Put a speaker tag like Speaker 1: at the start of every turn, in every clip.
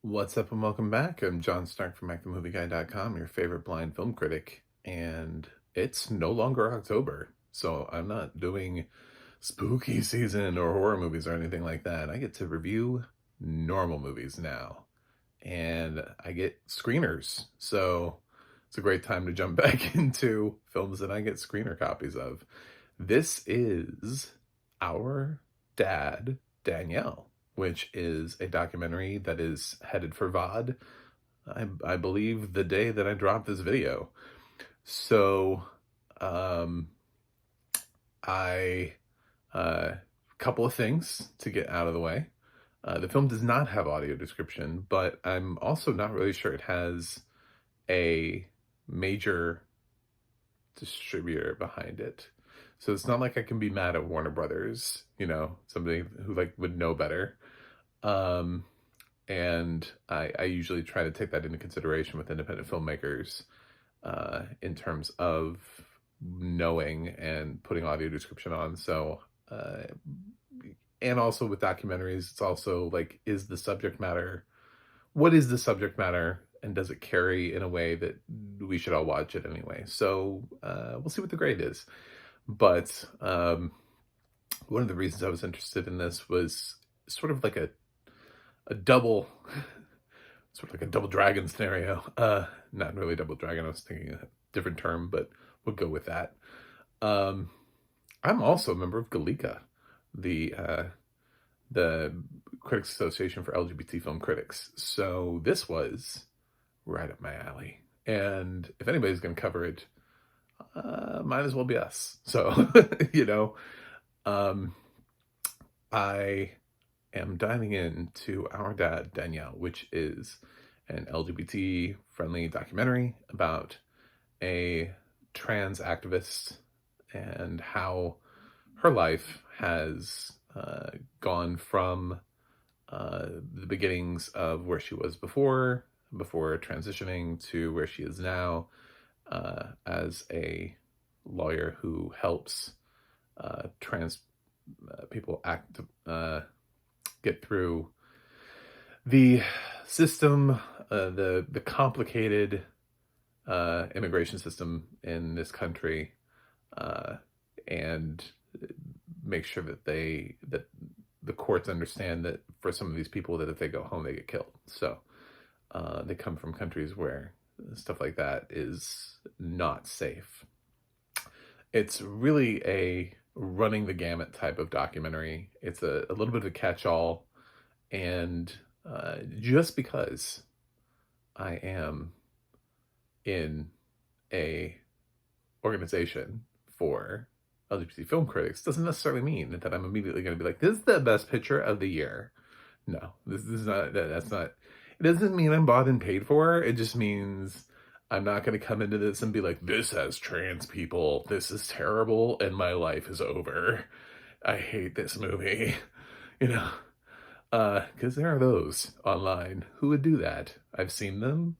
Speaker 1: What's up and welcome back. I'm John Stark from MacTheMovieGuy.com, your favorite blind film critic, and it's no longer October, so I'm not doing spooky season or horror movies or anything like that. I get to review normal movies now, and I get screeners, so it's a great time to jump back into films that I get screener copies of. This is Our Dad, Danielle, which is a documentary that is headed for VOD, I believe the day that I dropped this video. So, um, I, couple of things to get out of the way. The film does not have audio description, but I'm also not really sure it has a major distributor behind it. So it's not like I can be mad at Warner Brothers, somebody who would know better. Um, and I usually try to take that into consideration with independent filmmakers in terms of knowing and putting audio description on. So, and also with documentaries, it's also like, what is the subject matter? And does it carry in a way that we should all watch it anyway? So we'll see what the grade is. But one of the reasons I was interested in this was sort of like a double, sort of like a double dragon scenario. Not really double dragon. I was thinking a different term, but we'll go with that. I'm also a member of GALECA, the Critics Association for LGBT Film Critics. So this was right up my alley. And if anybody's going to cover it, might as well be us. So, I am diving into Our Dad, Danielle, which is an LGBT-friendly documentary about a trans activist and how her life has gone from the beginnings of where she was before transitioning to where she is now as a lawyer who helps trans people get through the system, the complicated immigration system in this country, and make sure that the courts understand that for some of these people that if they go home they get killed. So they come from countries where stuff like that is not safe. It's really a running the gamut type of documentary. It's a little bit of a catch-all, and just because I am in a organization for LGBT film critics doesn't necessarily mean that I'm immediately going to be like, this is the best picture of the year. No, this is not, that's not, it doesn't mean I'm bought and paid for. It just means I'm not going to come into this and be like, this has trans people, this is terrible, and my life is over. I hate this movie, because there are those online who would do that. I've seen them,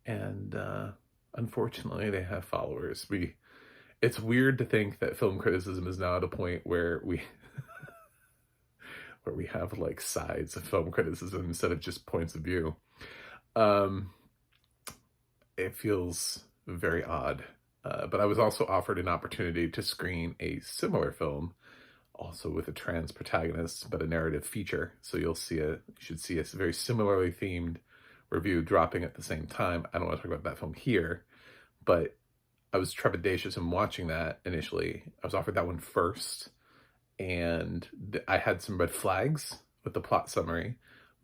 Speaker 1: and unfortunately, they have followers. It's weird to think that film criticism is now at a point where we have like sides of film criticism instead of just points of view. It feels very odd. But I was also offered an opportunity to screen a similar film, also with a trans protagonist, but a narrative feature. So you should see a very similarly themed review dropping at the same time. I don't want to talk about that film here, but I was trepidatious in watching that initially. I was offered that one first, and I had some red flags with the plot summary,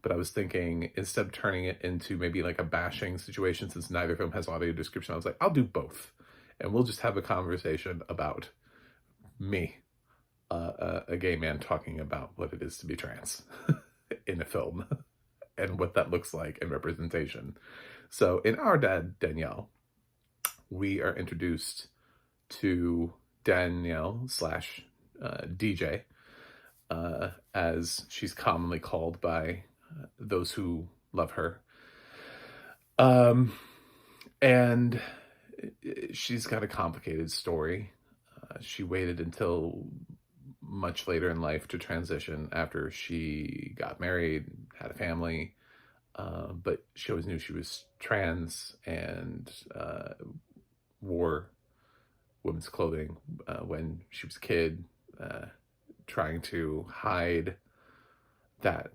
Speaker 1: but I was thinking, instead of turning it into maybe like a bashing situation, since neither film has audio description, I was like, I'll do both, and we'll just have a conversation about me, a gay man talking about what it is to be trans in a film, and what that looks like in representation. So in Our Dad, Danielle, we are introduced to Danielle slash DJ, as she's commonly called by those who love her. And she's got a complicated story. She waited until much later in life to transition after she got married, had a family, but she always knew she was trans and wore women's clothing when she was a kid, trying to hide that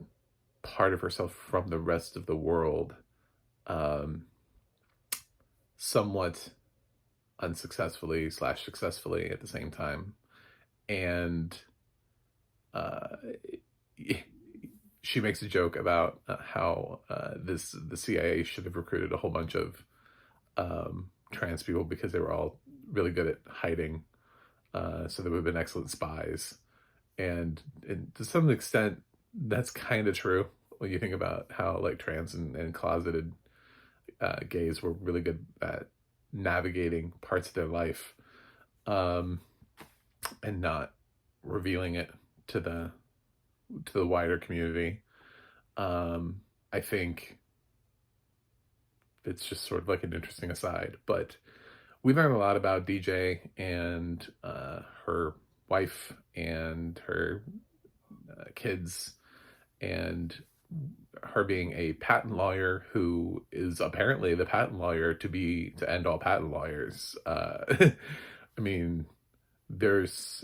Speaker 1: part of herself from the rest of the world, um, somewhat unsuccessfully / successfully at the same time. And uh, she makes a joke about how the CIA should have recruited a whole bunch of trans people because they were all really good at hiding, so they would have been excellent spies. And to some extent, that's kind of true when you think about how like trans and closeted gays were really good at navigating parts of their life, um, and not revealing it to the wider community. I think it's just sort of like an interesting aside, but we learned a lot about DJ and her wife and her kids, and her being a patent lawyer who is apparently the patent lawyer to end all patent lawyers. I mean, there's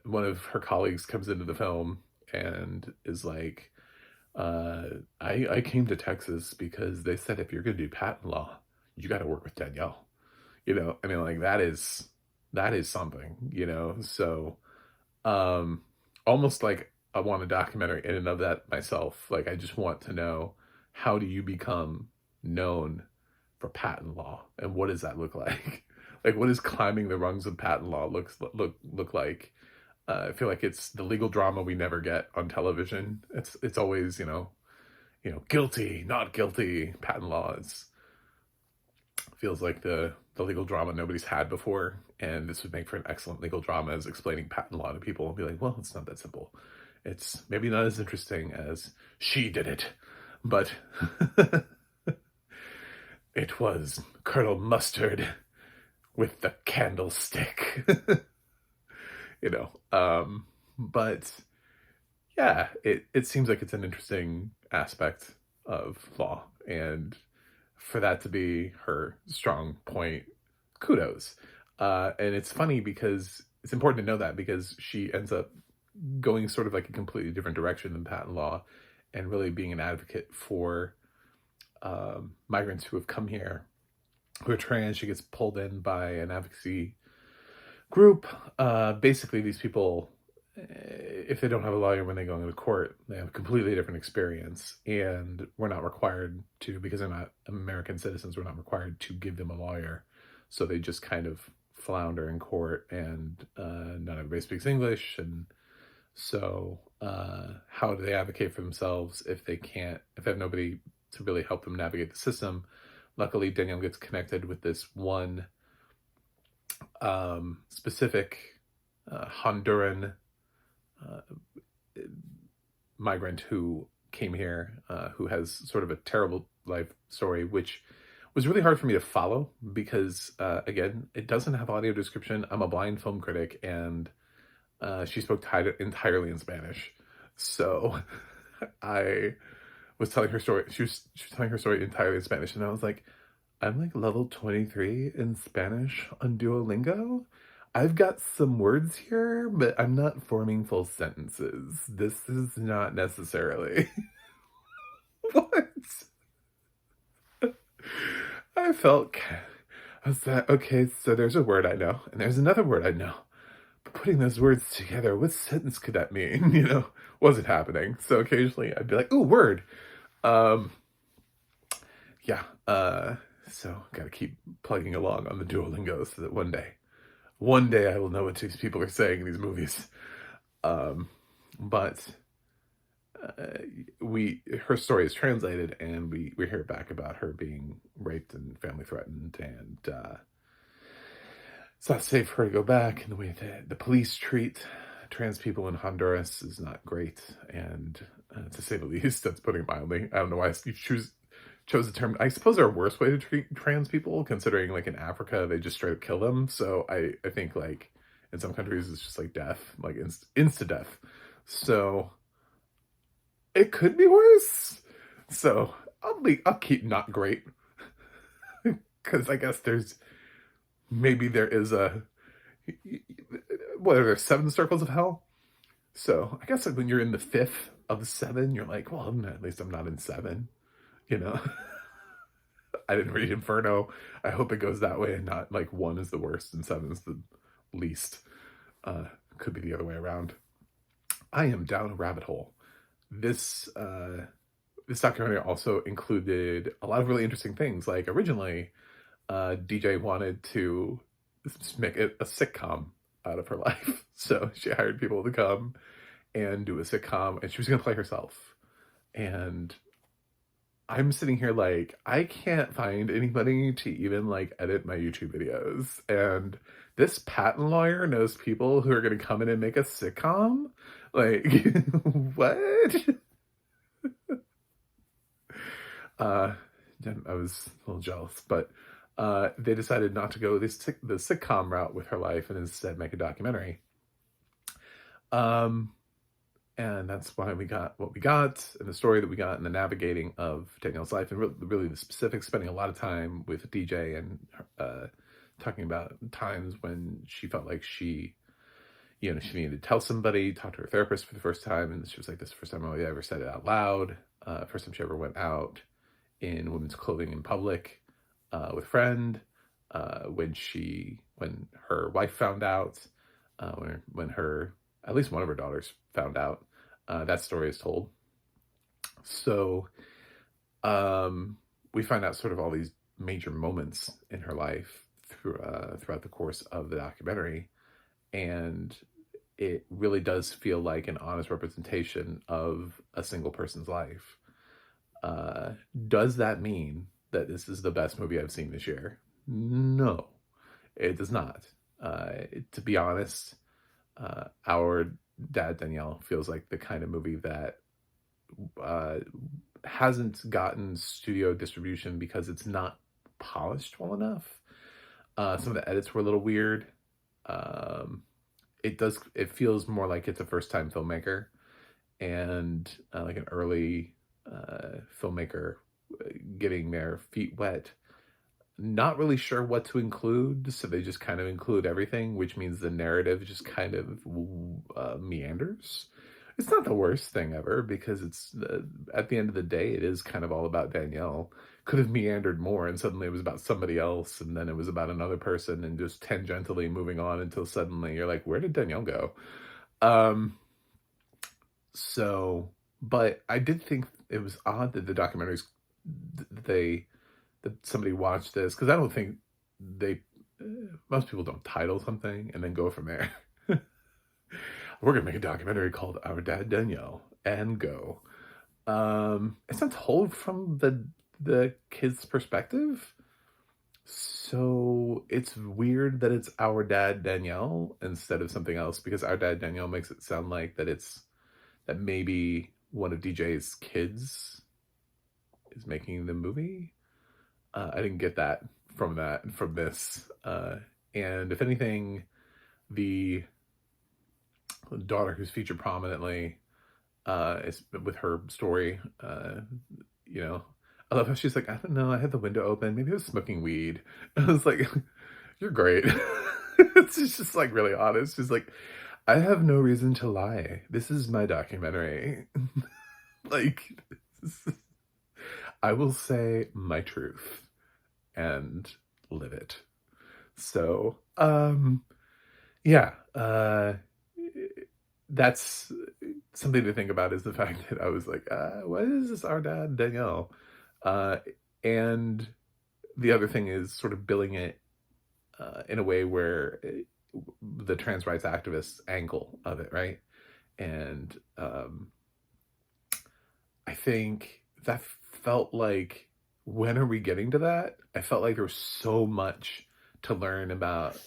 Speaker 1: one of her colleagues comes into the film and is like, I came to Texas because they said if you're going to do patent law, you got to work with Danielle. I mean, like that is something, So, almost like I want a documentary in and of that myself. Like, I just want to know, how do you become known for patent law, and what does that look like? Like, what does climbing the rungs of patent law look like? I feel like it's the legal drama we never get on television. It's always, guilty, not guilty, patent law. Feels like the legal drama nobody's had before, and this would make for an excellent legal drama, as explaining patent law to people and be like, well, it's not that simple. It's maybe not as interesting as she did it, but it was Colonel Mustard with the candlestick. But yeah, it seems like it's an interesting aspect of law, and for that to be her strong point, kudos. And it's funny because it's important to know that, because she ends up going sort of like a completely different direction than patent law, and really being an advocate for migrants who have come here, who are trans. She gets pulled in by an advocacy group. Basically, these people, if they don't have a lawyer when they go into court, they have a completely different experience, and we're not required to, because they're not American citizens, we're not required to give them a lawyer. So they just kind of flounder in court, and not everybody speaks English, and so how do they advocate for themselves if they have nobody to really help them navigate the system? Luckily, Danielle gets connected with this one specific Honduran migrant who came here, who has sort of a terrible life story, which was really hard for me to follow because, again, it doesn't have audio description. I'm a blind film critic, and she spoke entirely in Spanish. So I was telling her story. She was telling her story entirely in Spanish, and I was like, I'm like level 23 in Spanish on Duolingo. I've got some words here, but I'm not forming full sentences. This is not necessarily what I felt. I was like, okay, so there's a word I know, and there's another word I know. But putting those words together, what sentence could that mean? Wasn't happening. So occasionally I'd be like, ooh, word. Yeah. So gotta keep plugging along on the Duolingo so that one day I will know what these people are saying in these movies. But her story is translated, and we hear back about her being raped and family threatened, and it's not safe for her to go back, and the way that the police treat trans people in Honduras is not great, and to say the least, that's putting it mildly. I don't know why you chose the term. I suppose there are worse way to treat trans people, considering like in Africa they just straight up kill them. So I think like in some countries it's just like death, like insta death. So it could be worse. So I'll keep not great because I guess maybe there is what are there 7 circles of hell? So I guess like when you're in the fifth of the 7, you're like, well, at least I'm not in 7, you know. I didn't read Inferno. I hope it goes that way and not like 1 is the worst and 7 is the least. Uh, could be the other way around. I am down a rabbit hole. This documentary also included a lot of really interesting things. Like originally, DJ wanted to make it a sitcom out of her life, so she hired people to come and do a sitcom, and she was going to play herself. And I'm sitting here like, I can't find anybody to even like edit my YouTube videos. And this patent lawyer knows people who are going to come in and make a sitcom? Like, what? I was a little jealous, but they decided not to go the sitcom route with her life and instead make a documentary. And that's why we got what we got, and the story that we got, and the navigating of Danielle's life, and really the specifics, spending a lot of time with DJ and talking about times when she felt like she needed to tell somebody, talk to her therapist for the first time, and she was like, this is the first time I ever said it out loud, first time she ever went out in women's clothing in public with a friend, when her wife found out, when at least one of her daughters found out. That story is told. So we find out sort of all these major moments in her life throughout the course of the documentary. And it really does feel like an honest representation of a single person's life. Does that mean that this is the best movie I've seen this year? No, it does not. To be honest, Our Dad, Danielle feels like the kind of movie that hasn't gotten studio distribution because it's not polished well enough. Some of the edits were a little weird. It feels more like it's a first-time filmmaker and like an early filmmaker getting their feet wet. Not really sure what to include, so they just kind of include everything, which means the narrative just kind of meanders. It's not the worst thing ever, because it's at the end of the day, it is kind of all about Danielle. Could have meandered more, and suddenly it was about somebody else, and then it was about another person, and just tangentially moving on until suddenly you're like, where did Danielle go? But I did think it was odd that the documentaries, that somebody watched this, because I don't think most people don't title something and then go from there. We're gonna make a documentary called Our Dad, Danielle, and go. It's not told from the kid's perspective, so it's weird that it's Our Dad, Danielle instead of something else, because Our Dad, Danielle makes it sound like that maybe one of DJ's kids is making the movie. I didn't get that from this. And if anything, the daughter who's featured prominently is with her story. I love how she's like, I don't know, I had the window open. Maybe I was smoking weed. I was like, you're great. She's just like really honest. She's like, I have no reason to lie. This is my documentary. Like, I will say my truth and live it. So, yeah, that's something to think about, is the fact that I was like, what is this Our Dad, Danielle? And the other thing is sort of billing it in a way where the trans rights activists angle of it, right? And I think that felt like, when are we getting to that? I felt like there was so much to learn about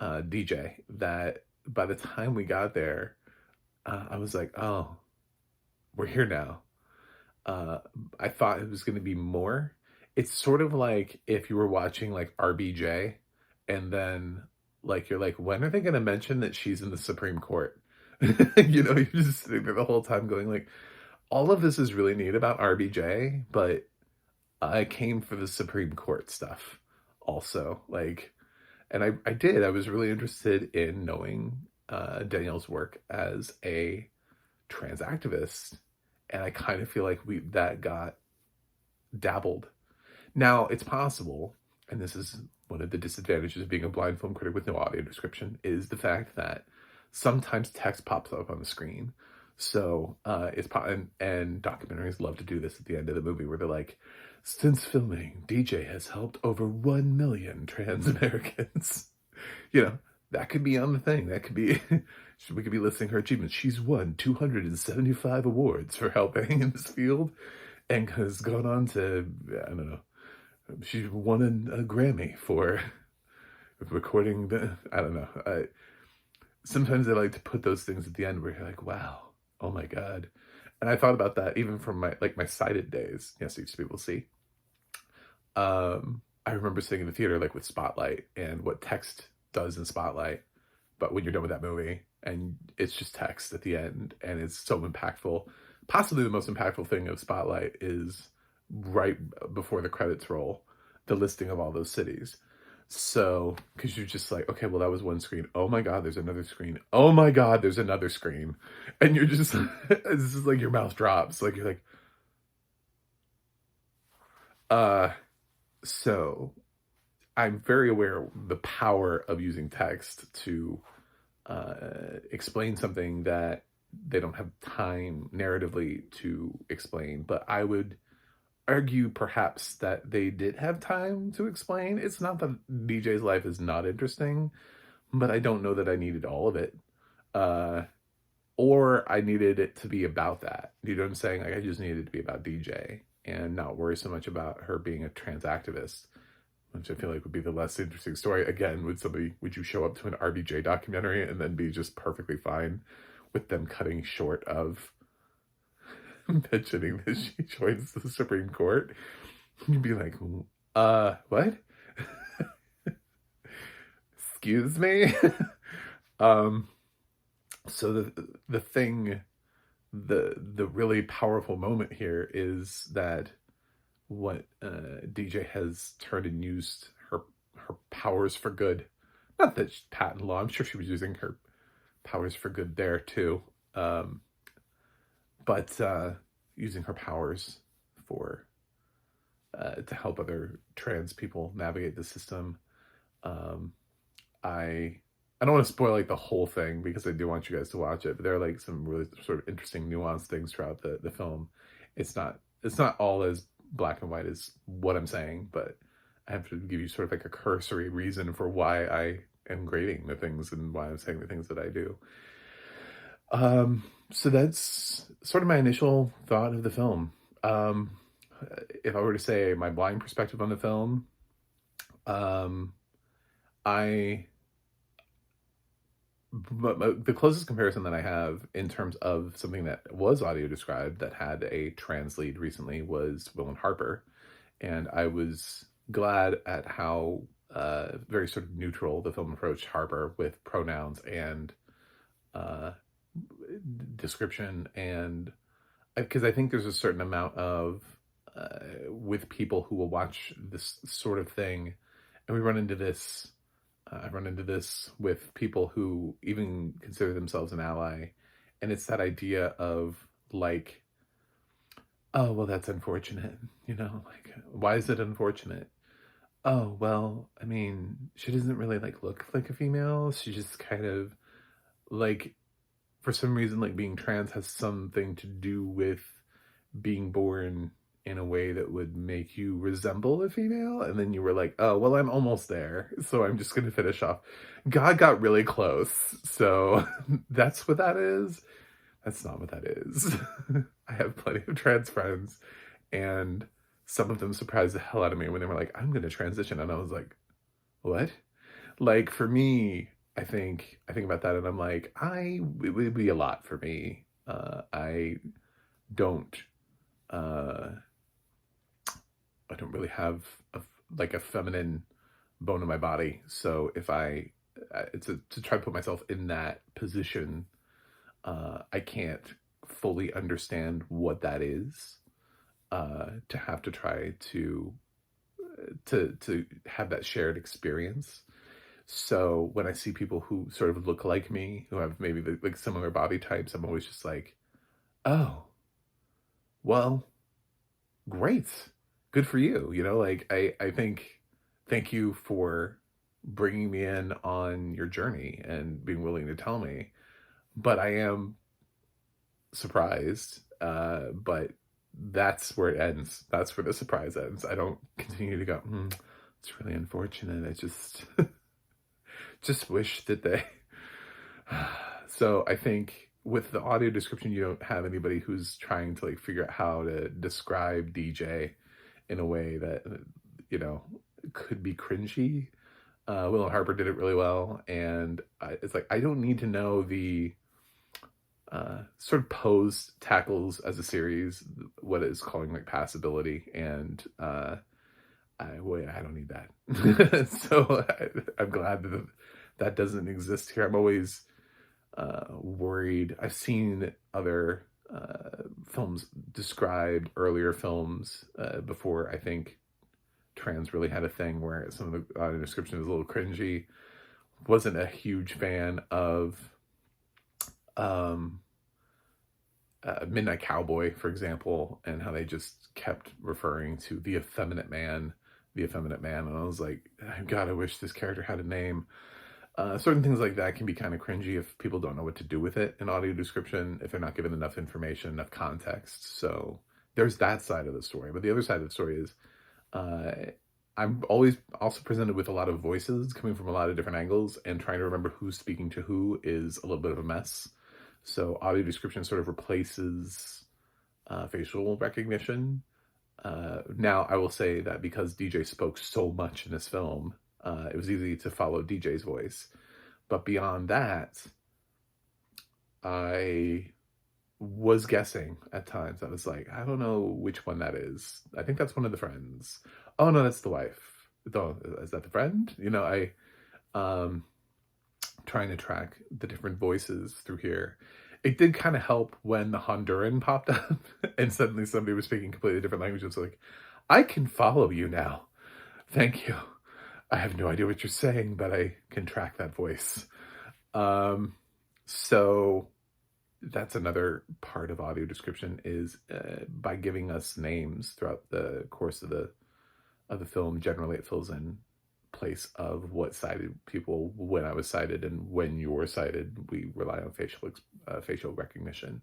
Speaker 1: DJ that by the time we got there, I was like, oh, we're here now. I thought it was going to be more. It's sort of like if you were watching like RBJ, and then like you're like, when are they going to mention that she's in the Supreme Court? You're just sitting there the whole time going like, all of this is really neat about RBJ, but I came for the Supreme Court stuff also. Like, and I was really interested in knowing Danielle's work as a trans activist. And I kind of feel like that got dabbled. Now, it's possible, and this is one of the disadvantages of being a blind film critic with no audio description, is the fact that sometimes text pops up on the screen. So and documentaries love to do this at the end of the movie where they're like, since filming, DJ has helped over 1 million trans Americans. You know, that could be on the thing. That could be, we could be listing her achievements. She's won 275 awards for helping in this field and has gone on to, I don't know, she won a Grammy for recording I don't know. Sometimes I like to put those things at the end where you're like, wow, oh my God. And I thought about that even from my sighted days. Yes, I used to be able to see. I remember sitting in the theater like with Spotlight and what text does in Spotlight, but when you're done with that movie and it's just text at the end and it's so impactful. Possibly the most impactful thing of Spotlight is right before the credits roll, the listing of all those cities. So, because you're just like, okay, well, that was one screen. Oh my God, there's another screen. Oh my God, there's another screen. And you're just, it's just like your mouth drops. Like, you're like, so I'm very aware of the power of using text to explain something that they don't have time narratively to explain. But I would argue perhaps that they did have time to explain. It's not that DJ's life is not interesting, but I don't know that I needed all of it. Or I needed it to be about that. You know what I'm saying? Like, I just needed it to be about DJ and not worry so much about her being a trans activist, which I feel like would be the less interesting story. Again, would you show up to an RBJ documentary and then be just perfectly fine with them cutting short of mentioning that she joins the Supreme Court? You'd be like, what? Excuse me? So the really powerful moment here is that what DJ has turned and used her powers for good. Not that she's patent law. I'm sure she was using her powers for good there too. But using her powers for to help other trans people navigate the system. I don't want to spoil like the whole thing because I do want you guys to watch it, but there are like some really sort of interesting nuanced things throughout the film. It's not all as black and white as what I'm saying, but I have to give you sort of like a cursory reason for why I am grading the things and why I'm saying the things that I do. So that's sort of my initial thought of the film. If I were to say my blind perspective on the film, but the closest comparison that I have in terms of something that was audio described that had a trans lead recently was Will and Harper. And I was glad at how very sort of neutral the film approached Harper with pronouns and description. And because I think there's a certain amount of with people who will watch this sort of thing, and we run into this. I run into this with people who even consider themselves an ally, and it's that idea of like, oh, well, that's unfortunate, you know, like, why is it unfortunate? Oh, well, I mean, she doesn't really like look like a female. She just kind of like, for some reason, like being trans has something to do with being born in a way that would make you resemble a female. And then you were like, oh, well, I'm almost there, so I'm just going to finish off. God got really close. So that's what that is. That's not what that is. I have plenty of trans friends, and some of them surprised the hell out of me when they were like, I'm going to transition. And I was like, what? Like, for me, I think about that and I'm like, it would be a lot for me. I don't really have a feminine bone in my body. So if to try to put myself in that position, I can't fully understand what that is, to have to try to have that shared experience. So when I see people who sort of look like me, who have maybe like similar body types, I'm always just like, oh, well, great, good for you. Like I think, thank you for bringing me in on your journey and being willing to tell me. But I am surprised. But that's where it ends. That's where the surprise ends. I don't continue to go, it's really unfortunate. I just wish that they. So I think with the audio description, you don't have anybody who's trying to like figure out how to describe DJ in a way that, could be cringy. Will and Harper did it really well. And it's like, I don't need to know the sort of pose tackles as a series, what it's calling like passability. And I don't need that. So I'm glad that doesn't exist here. I'm always worried. I've seen other films described, earlier films, before I think trans really had a thing, where some of the audio description is a little cringy. Wasn't a huge fan of Midnight Cowboy, for example, and how they just kept referring to the effeminate man. And I was like, God, I wish this character had a name. Certain things like that can be kind of cringy if people don't know what to do with it in audio description, if they're not given enough information, enough context. So there's that side of the story. But the other side of the story is, I'm always also presented with a lot of voices coming from a lot of different angles, and trying to remember who's speaking to who is a little bit of a mess. So audio description sort of replaces facial recognition. Now, I will say that because DJ spoke so much in this film, it was easy to follow DJ's voice. But beyond that, I was guessing at times. I was like, I don't know which one that is. I think that's one of the friends. Oh no, that's the wife. Is that the friend? Trying to track the different voices through here. It did kind of help when the Honduran popped up and suddenly somebody was speaking completely different languages. Like, I can follow you now. Thank you. I have no idea what you're saying, but I can track that voice. So that's another part of audio description, is by giving us names throughout the course of the film. Generally, it fills in place of what sided people, when I was cited and when you were cited. We rely on facial recognition.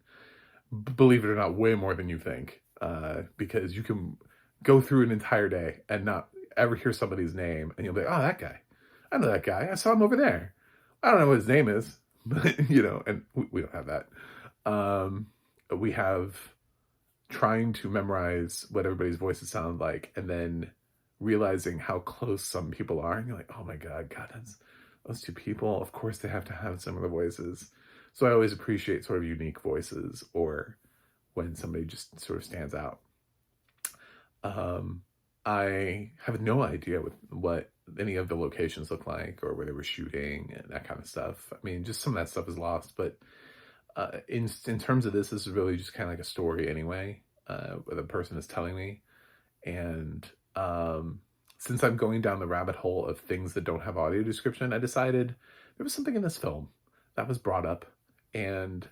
Speaker 1: Believe it or not, way more than you think, because you can go through an entire day and not ever hear somebody's name, and you'll be like, oh, that guy, I know that guy, I saw him over there. I don't know what his name is, but and we don't have that. We have trying to memorize what everybody's voices sound like, and then realizing how close some people are, and you're like, oh my God, that's those two people. Of course they have to have similar voices. So I always appreciate sort of unique voices, or when somebody just sort of stands out. I have no idea what any of the locations look like, or where they were shooting and that kind of stuff. I mean, just some of that stuff is lost, but in terms of this is really just kind of like a story anyway, where the person is telling me. And since I'm going down the rabbit hole of things that don't have audio description, I decided there was something in this film that was brought up. And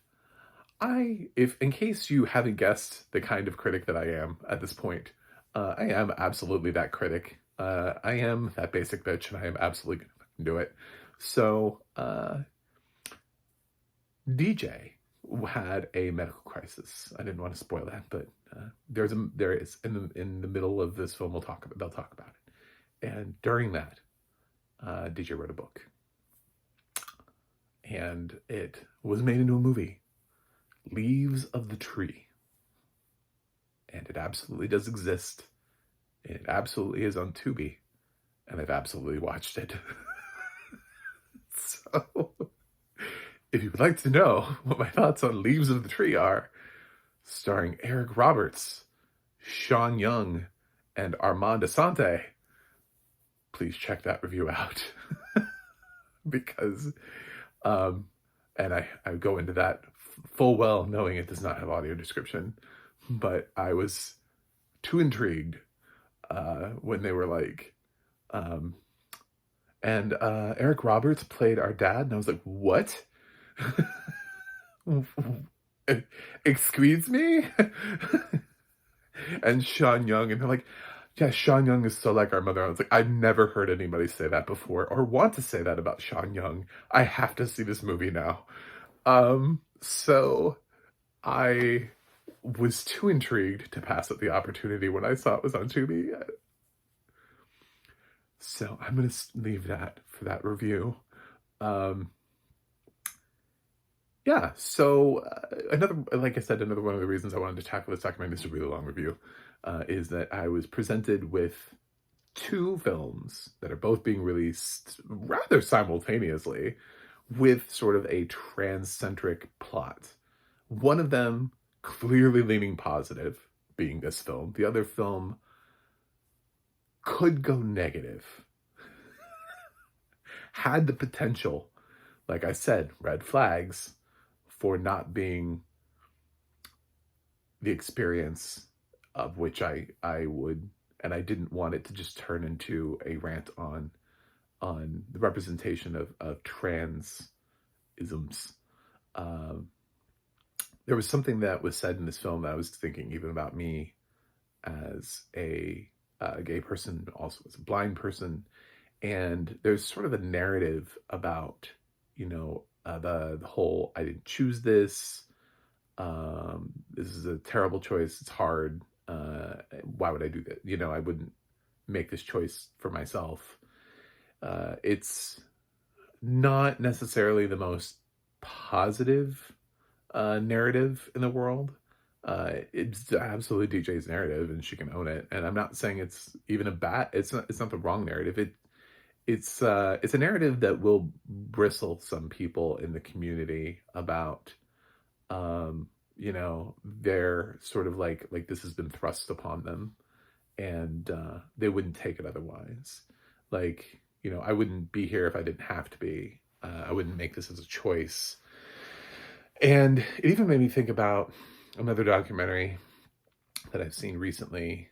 Speaker 1: if in case you haven't guessed the kind of critic that I am at this point, I am absolutely that critic. I am that basic bitch, and I am absolutely gonna do it. So, DJ had a medical crisis. I didn't want to spoil that, but there is in the middle of this film. They'll talk about it, and during that, DJ wrote a book, and it was made into a movie, Leaves of the Tree. And it absolutely does exist. And it absolutely is on Tubi. And I've absolutely watched it. So, if you would like to know what my thoughts on Leaves of the Tree are, starring Eric Roberts, Sean Young, and Armand Asante, please check that review out. Because, and I go into that full well knowing it does not have audio description, but I was too intrigued when they were like, um, and Eric Roberts played our dad, and I was like, what? Excuse me? And Sean Young, and they're like, yeah, Sean Young is so like our mother. I was like, I've never heard anybody say that before or want to say that about Sean Young. I have to see this movie now. So I was too intrigued to pass up the opportunity when I saw it was on Tubi. So I'm going to leave that for that review. Yeah, so like I said, another one of the reasons I wanted to tackle this documentary, this is a really long review, is that I was presented with two films that are both being released rather simultaneously with sort of a trans-centric plot. One of them clearly leaning positive, being this film. The other film could go negative. Had the potential, like I said, red flags, for not being the experience of which I would, and I didn't want it to just turn into a rant on the representation of trans isms. There was something that was said in this film that I was thinking even about me as a gay person, also as a blind person, and there's sort of a narrative about, the whole I didn't choose this. This is a terrible choice. It's hard. Why would I do that? I wouldn't make this choice for myself. It's not necessarily the most positive narrative in the world. It's absolutely DJ's narrative, and she can own it. And I'm not saying it's even it's not the wrong narrative. It's a narrative that will bristle some people in the community about, they're sort of like this has been thrust upon them, and they wouldn't take it otherwise. Like, I wouldn't be here if I didn't have to be. I wouldn't make this as a choice. And it even made me think about another documentary that I've seen recently,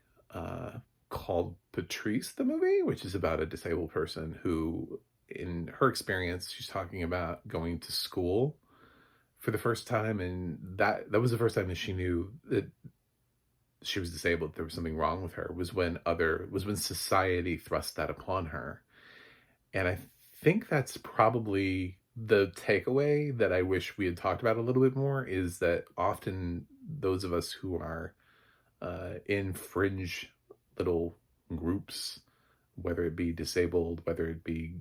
Speaker 1: called Patrice the Movie, which is about a disabled person who, in her experience, she's talking about going to school for the first time, and that was the first time that she knew that she was disabled. There was something wrong with her. Was when society thrust that upon her. And I think that's probably the takeaway that I wish we had talked about a little bit more, is that often those of us who are in fringe little groups, whether it be disabled, whether it be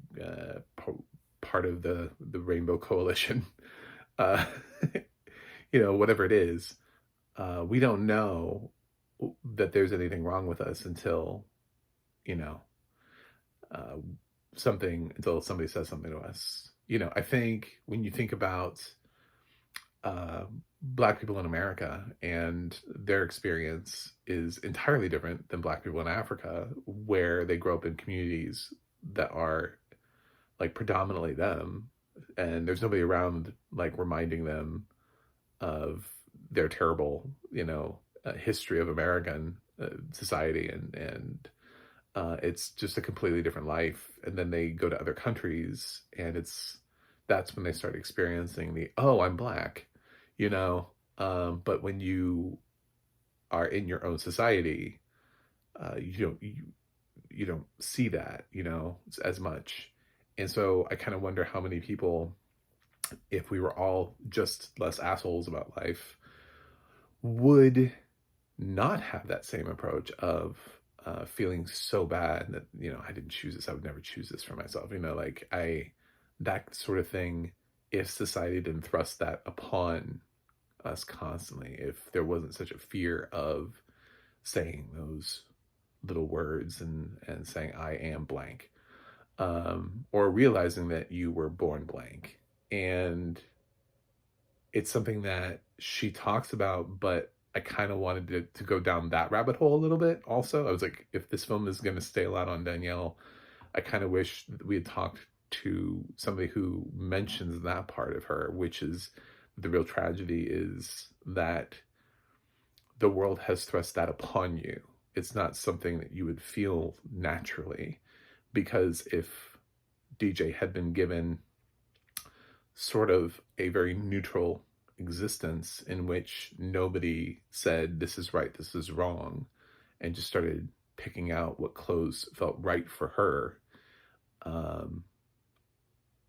Speaker 1: part of the Rainbow Coalition, whatever it is, we don't know that there's anything wrong with us until somebody says something to us. I think when you think about Black people in America, and their experience is entirely different than Black people in Africa, where they grow up in communities that are like predominantly them, and there's nobody around like reminding them of their terrible, history of American society, and it's just a completely different life. And then they go to other countries, and that's when they start experiencing I'm Black. But when you are in your own society, you don't see that, as much. And so I kind of wonder how many people, if we were all just less assholes about life, would not have that same approach of feeling so bad that, I didn't choose this. I would never choose this for myself. That sort of thing, if society didn't thrust that upon us constantly, if there wasn't such a fear of saying those little words and saying I am blank, or realizing that you were born blank. And it's something that she talks about, but I kind of wanted to go down that rabbit hole a little bit also. I was like, if this film is going to stay a lot on Danielle, I kind of wish we had talked to somebody who mentions that part of her, which is the real tragedy is that the world has thrust that upon you. It's not something that you would feel naturally, because if DJ had been given sort of a very neutral existence in which nobody said this is right, this is wrong, and just started picking out what clothes felt right for her, um,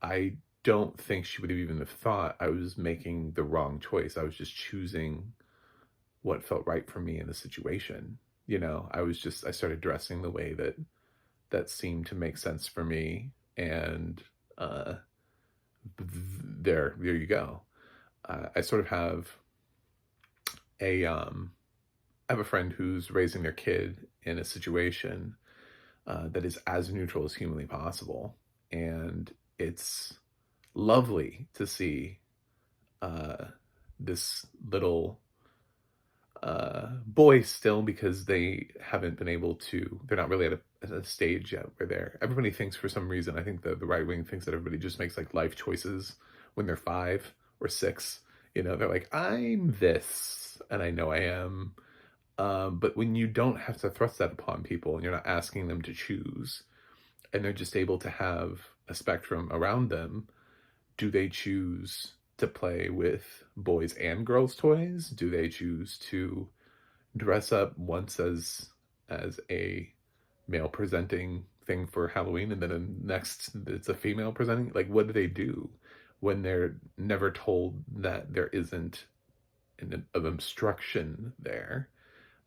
Speaker 1: I don't think she would have even have thought I was making the wrong choice. I was just choosing what felt right for me in the situation. You know, I started dressing the way that seemed to make sense for me, and uh, there you go. I sort of have I have a friend who's raising their kid in a situation that is as neutral as humanly possible, and it's lovely to see uh, this little boys still, because they haven't been able to, they're not really at a stage yet where everybody thinks, for some reason, I think the right wing thinks that everybody just makes like life choices when they're 5 or 6. You know, they're like, I'm this, and I know I am. But when you don't have to thrust that upon people and you're not asking them to choose, and they're just able to have a spectrum around them, do they choose to play with boys and girls toys? Do they choose to dress up once as a male presenting thing for Halloween, and then next it's a female presenting? Like, what do they do when they're never told that there isn't an obstruction there?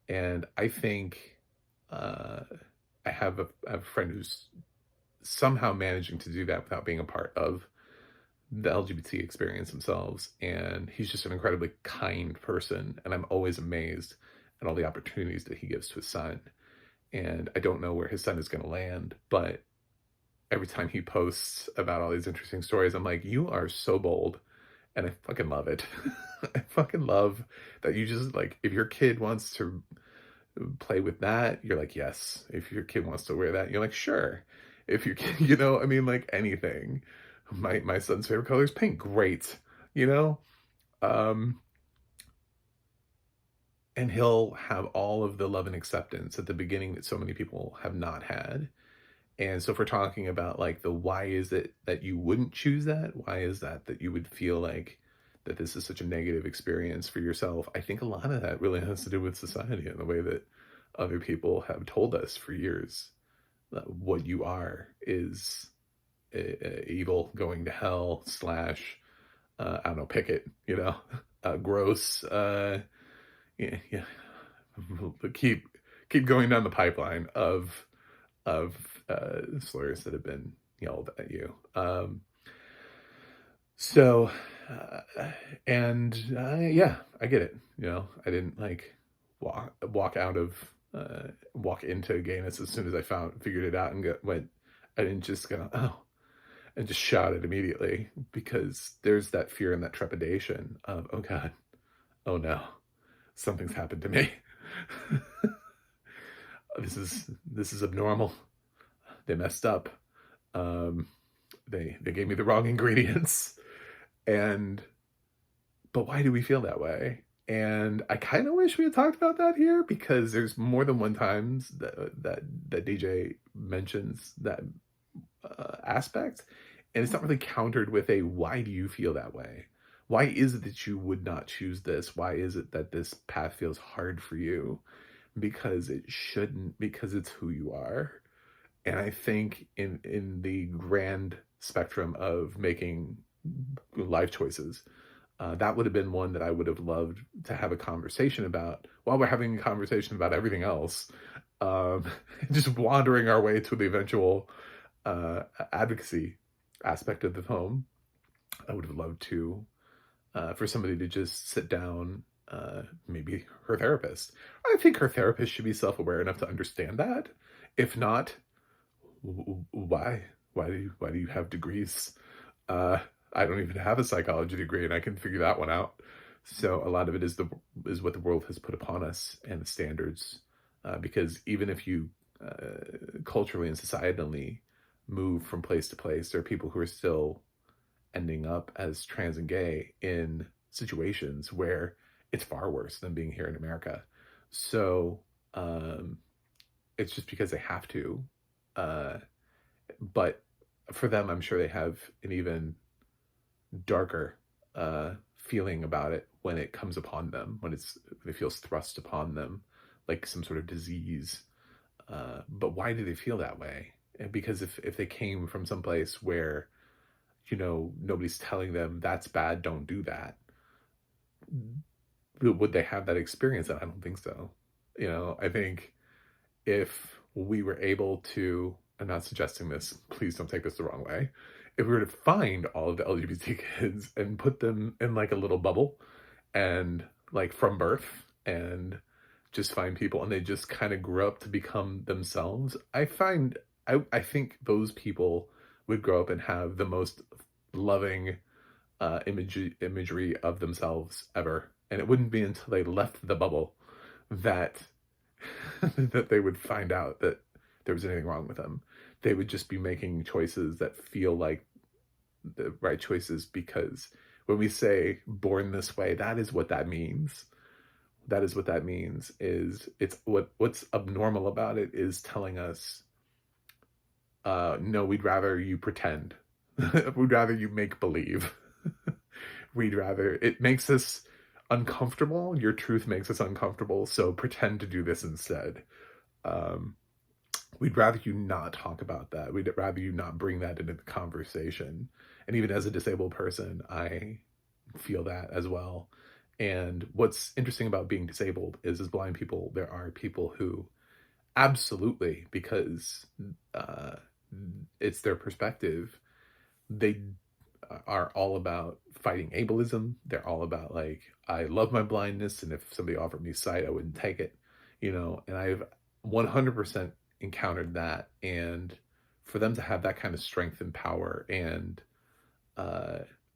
Speaker 1: And I think I have a friend who's somehow managing to do that without being a part of the LGBT experience themselves. And he's just an incredibly kind person. And I'm always amazed at all the opportunities that he gives to his son. And I don't know where his son is going to land, but every time he posts about all these interesting stories, I'm like, you are so bold. And I fucking love it. I fucking love that you just, like, if your kid wants to play with that, you're like, yes. If your kid wants to wear that, you're like, sure. If your kid, you know, I mean, like, anything. My son's favorite color is pink. Great. You know? And he'll have all of the love and acceptance at the beginning that so many people have not had. And so if we're talking about like the why is it that you wouldn't choose that? Why is that you would feel like that this is such a negative experience for yourself? I think a lot of that really has to do with society and the way that other people have told us for years that what you are is evil, going to hell, slash, I don't know, picket, you know, gross, yeah, yeah. keep going down the pipeline of slurs that have been yelled at you. So, and yeah, I get it. You know, I didn't like walk out of walk into gayness as soon as I figured it out and went. I didn't just go, oh, and just shot it immediately, because there's that fear and that trepidation of, oh God, oh no, something's happened to me. This is abnormal. They messed up. They gave me the wrong ingredients. But why do we feel that way? And I kind of wish we had talked about that here, because there's more than one times that DJ mentions that aspect, and it's not really countered with a why do you feel that way? Why is it that you would not choose this? Why is it that this path feels hard for you? Because it shouldn't, because it's who you are. And I think in the grand spectrum of making life choices, that would have been one that I would have loved to have a conversation about while we're having a conversation about everything else. Just wandering our way to the eventual advocacy aspect of the film. I would have loved to, for somebody to just sit down, maybe her therapist. I think her therapist should be self-aware enough to understand that. If not, why do you have degrees? I don't even have a psychology degree, and I can figure that one out. So a lot of it is what the world has put upon us, and the standards, because even if you culturally and societally move from place to place, there are people who are still ending up as trans and gay in situations where it's far worse than being here in America. So it's just because they have to. Uh, but for them, I'm sure they have an even darker feeling about it when it comes upon them, when it feels thrust upon them like some sort of disease. But why do they feel that way? And because if they came from someplace where, nobody's telling them that's bad, don't do that, would they have that experience? And I don't think so. I think if we were able to, I'm not suggesting this, please don't take this the wrong way. If we were to find all of the LGBT kids and put them in like a little bubble and like from birth and just find people and they just kind of grow up to become themselves, I think those people would grow up and have the most loving imagery of themselves ever. And it wouldn't be until they left the bubble that that they would find out that there was anything wrong with them. They would just be making choices that feel like the right choices, because when we say born this way, that is what that means. That is what that means. Is it's what's abnormal about it is telling us, no, we'd rather you pretend. We'd rather you make believe. It makes us uncomfortable. Your truth makes us uncomfortable, so pretend to do this instead. We'd rather you not talk about that. We'd rather you not bring that into the conversation. And even as a disabled person, I feel that as well. And what's interesting about being disabled is, as blind people, there are people who absolutely, because it's their perspective, they are all about fighting ableism. They're all about like, I love my blindness, and if somebody offered me sight, I wouldn't take it, and I've 100% encountered that. And for them to have that kind of strength and power and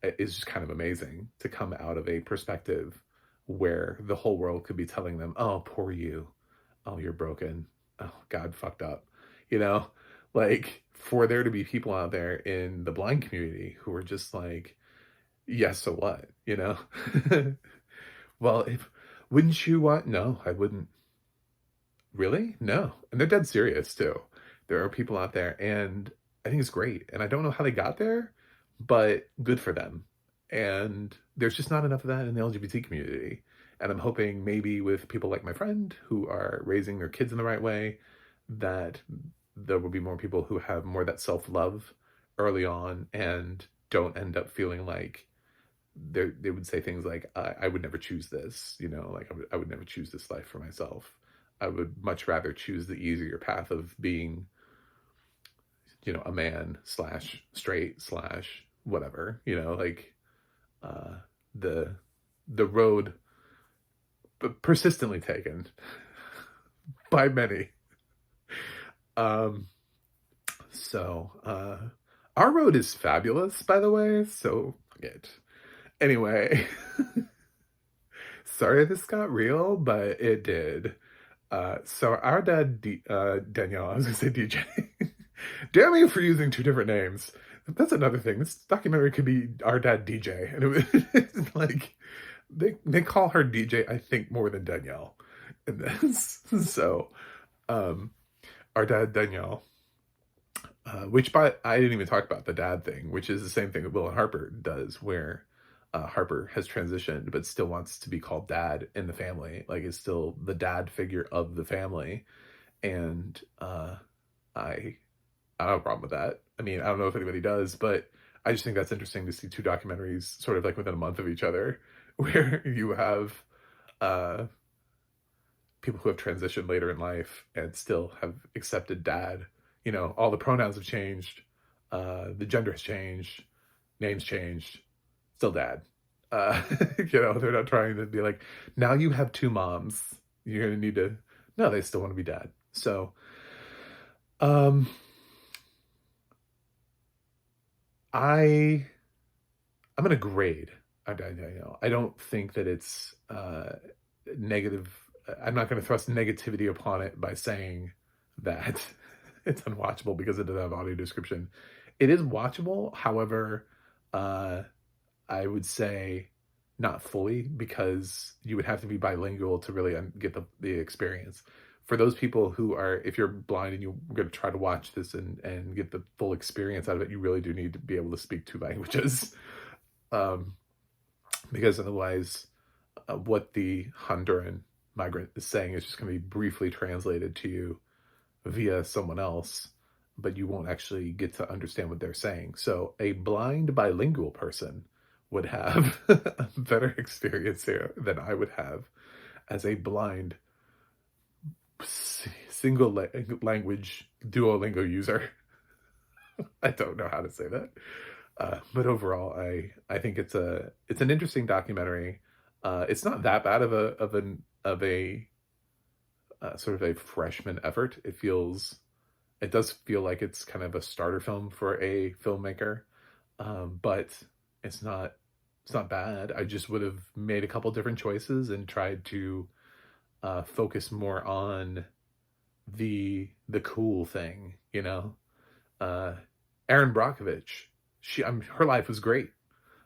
Speaker 1: is just kind of amazing, to come out of a perspective where the whole world could be telling them, oh, poor you. Oh, you're broken. Oh, God fucked up. Like, for there to be people out there in the blind community who are just like, yes, so what? Well, wouldn't you want? No, I wouldn't. Really? No. And they're dead serious too. There are people out there, and I think it's great. And I don't know how they got there, but good for them. And there's just not enough of that in the LGBT community. And I'm hoping maybe with people like my friend who are raising their kids in the right way, that there will be more people who have more of that self-love early on and don't end up feeling like they would say things like, I would never choose this, like I would never choose this life for myself. I would much rather choose the easier path of being, a man / straight / whatever, like the road persistently taken by many. So our road is fabulous, by the way, so forget. Anyway, sorry this got real, but it did. So our dad, Danielle, I was gonna say DJ. Damn you for using two different names. That's another thing. This documentary could be our dad DJ, and it's like they call her DJ, I think, more than Danielle in this. So, our dad Danielle, I didn't even talk about the dad thing, which is the same thing that Will and Harper does, where Harper has transitioned but still wants to be called dad in the family, like is still the dad figure of the family. And I don't have a problem with that. I mean, I don't know if anybody does, but I just think that's interesting to see two documentaries sort of like within a month of each other, where you have people who have transitioned later in life and still have accepted dad. All the pronouns have changed, the gender has changed, names changed, still dad. They're not trying to be like, now you have two moms, you're gonna need to. No, they still want to be dad. So, I'm gonna grade. I don't think that it's negative. I'm not going to thrust negativity upon it by saying that it's unwatchable because it doesn't have audio description. It is watchable. However, I would say not fully, because you would have to be bilingual to really get the experience. For those people who are, if you're blind and you're going to try to watch this and get the full experience out of it, you really do need to be able to speak two languages. Um, because otherwise, what the Honduran migrant is saying is just going to be briefly translated to you via someone else, but you won't actually get to understand what they're saying. So a blind bilingual person would have a better experience here than I would have as a blind single language Duolingo user. I don't know how to say that. But overall, I think it's an interesting documentary. It's not that bad of a sort of a freshman effort. It does feel like it's kind of a starter film for a filmmaker, but it's not bad. I just would have made a couple different choices and tried to focus more on the cool thing, you know. Erin Brockovich, her life was great,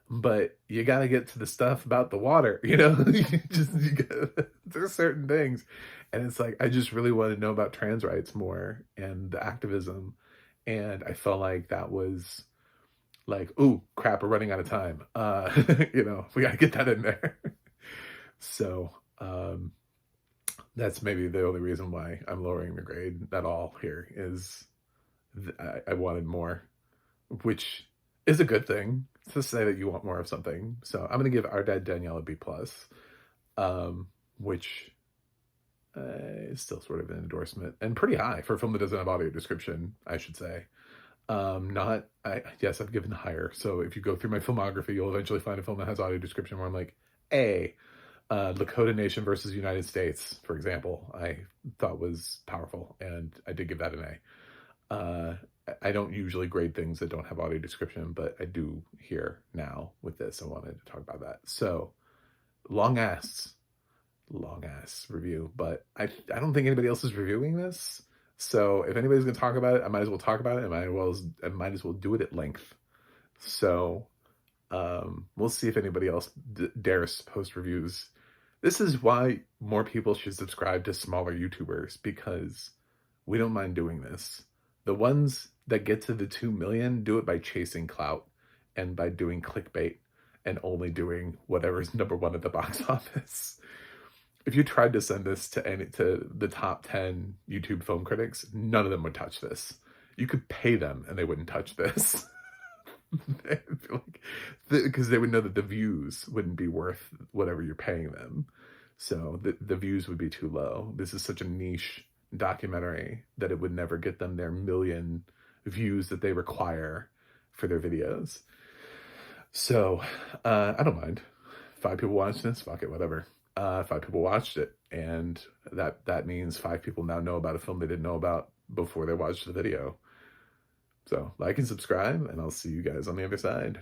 Speaker 1: but you got to get to the stuff about the water, you know. There's certain things, and it's like I just really want to know about trans rights more and the activism, and I felt like that was like, ooh, crap, we're running out of time. You know, we got to get that in there. So that's maybe the only reason why I'm lowering the grade at all here is I wanted more, which is a good thing to say that you want more of something. So I'm going to give Our Dad Danielle a B+, which is still sort of an endorsement and pretty high for a film that doesn't have audio description, I should say. Yes, I've given higher. So if you go through my filmography, you'll eventually find a film that has audio description where I'm like, Lakota Nation versus United States, for example, I thought was powerful, and I did give that an A. I don't usually grade things that don't have audio description, but I do here now with this. I wanted to talk about that. So long ass review, but I don't think anybody else is reviewing this. So if anybody's going to talk about it, I might as well talk about it. I might as well do it at length. So we'll see if anybody else dares post reviews. This is why more people should subscribe to smaller YouTubers, because we don't mind doing this. The ones that get to the 2 million do it by chasing clout and by doing clickbait and only doing whatever's number one at the box office. If you tried to send this to the top 10 YouTube film critics, none of them would touch this. You could pay them and they wouldn't touch this. Because they would know that the views wouldn't be worth whatever you're paying them. So the views would be too low. This is such a niche documentary that it would never get them their million views that they require for their videos. So I don't mind. 5 people watched this, fuck it, whatever. 5 people watched it, and that means 5 people now know about a film they didn't know about before they watched the video. So like and subscribe, and I'll see you guys on the other side.